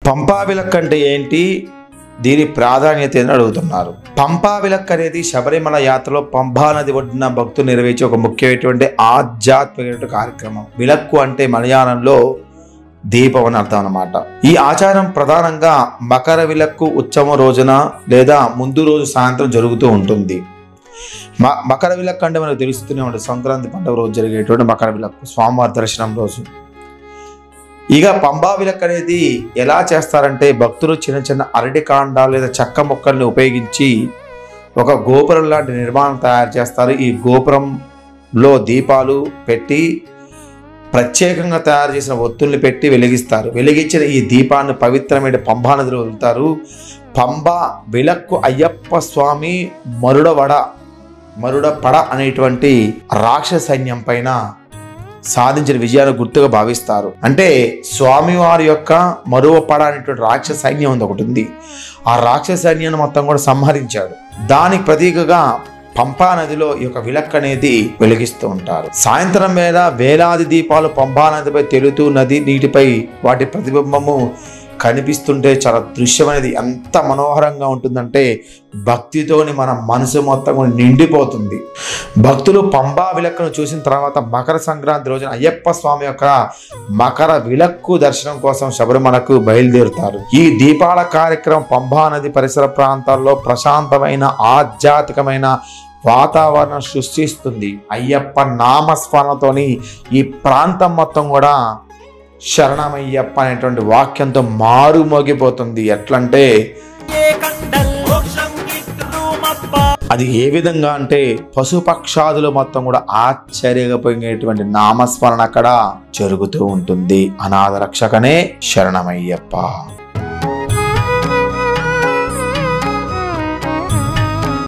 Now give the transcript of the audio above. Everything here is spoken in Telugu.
పంపా విలక్కు అంటే ఏంటి, దీని ప్రాధాన్యత అని అడుగుతున్నారు. పంపా విలక్కు అనేది శబరిమల యాత్రలో పంపా నది ఒడ్డున భక్తులు నిర్వహించే ఒక ముఖ్యమైనటువంటి ఆధ్యాత్మిక కార్యక్రమం. విలక్కు అంటే మలయాళంలో దీపం అని అర్థం అన్నమాట. ఈ ఆచారం ప్రధానంగా మకర విలక్కు ఉత్సవం రోజున లేదా ముందు రోజు సాయంత్రం జరుగుతూ ఉంటుంది. మకర విలక్కు అంటే మనకు తెలుస్తూనే ఉంటుంది, సంక్రాంతి పండుగ రోజు జరిగేటువంటి మకర విలక్కు, స్వామివారి దర్శనం రోజు. ఇక పంబా విలక్కు అనేది ఎలా చేస్తారంటే భక్తులు చిన్న చిన్న అరటి కాండాలు లేదా చెక్క మొక్కల్ని ఉపయోగించి ఒక గోపురం లాంటి నిర్మాణం తయారు చేస్తారు. ఈ గోపురంలో దీపాలు పెట్టి ప్రత్యేకంగా తయారు చేసిన ఒత్తుల్ని పెట్టి వెలిగిస్తారు. వెలిగించిన ఈ దీపాన్ని పవిత్రమైన పంబా నదిలో వదులుతారు. పంబా విలక్కు అయ్యప్ప స్వామి మరుడపడ అనేటువంటి రాక్షస సైన్యం పైన సాధించిన విజయాన్ని గుర్తుగా భావిస్తారు. అంటే స్వామివారి యొక్క మరువపడ అనేటువంటి రాక్షస సైన్యం ఒకటి ఉంది. ఆ రాక్షస సైన్యాన్ని మొత్తం కూడా సంహరించాడు. దానికి ప్రతీకగా పంపా నదిలో ఈ యొక్క విలక్కు అనేది వెలిగిస్తూ ఉంటారు. సాయంత్రం వేళ వేలాది దీపాలు పంపా నదిపై తెలుతూ నది నీటిపై వాటి ప్రతిబింబము కనిపిస్తుంటే చాలా దృశ్యం అనేది ఎంత మనోహరంగా ఉంటుందంటే భక్తితోని మన మనసు మొత్తం కూడా నిండిపోతుంది. భక్తులు పంబా విలక్కును చూసిన తర్వాత మకర సంక్రాంతి రోజున అయ్యప్ప స్వామి యొక్క మకర విలక్కు దర్శనం కోసం శబరిమలకు బయలుదేరుతారు. ఈ దీపాల కార్యక్రమం పంబా నది పరిసర ప్రాంతాల్లో ప్రశాంతమైన ఆధ్యాత్మికమైన వాతావరణం సృష్టిస్తుంది. అయ్యప్ప నామస్మరణతోని ఈ ప్రాంతం మొత్తం కూడా శరణమయ్యప్ప అనేటువంటి వాక్యంతో మారుమోగిపోతుంది. ఎట్లంటే అది ఏ విధంగా అంటే పశుపక్షాదులు మొత్తం కూడా ఆశ్చర్యపోయేటువంటి నామస్మరణ అక్కడ జరుగుతూ ఉంటుంది. అనాథ రక్షకనే శరణమయ్యప్ప.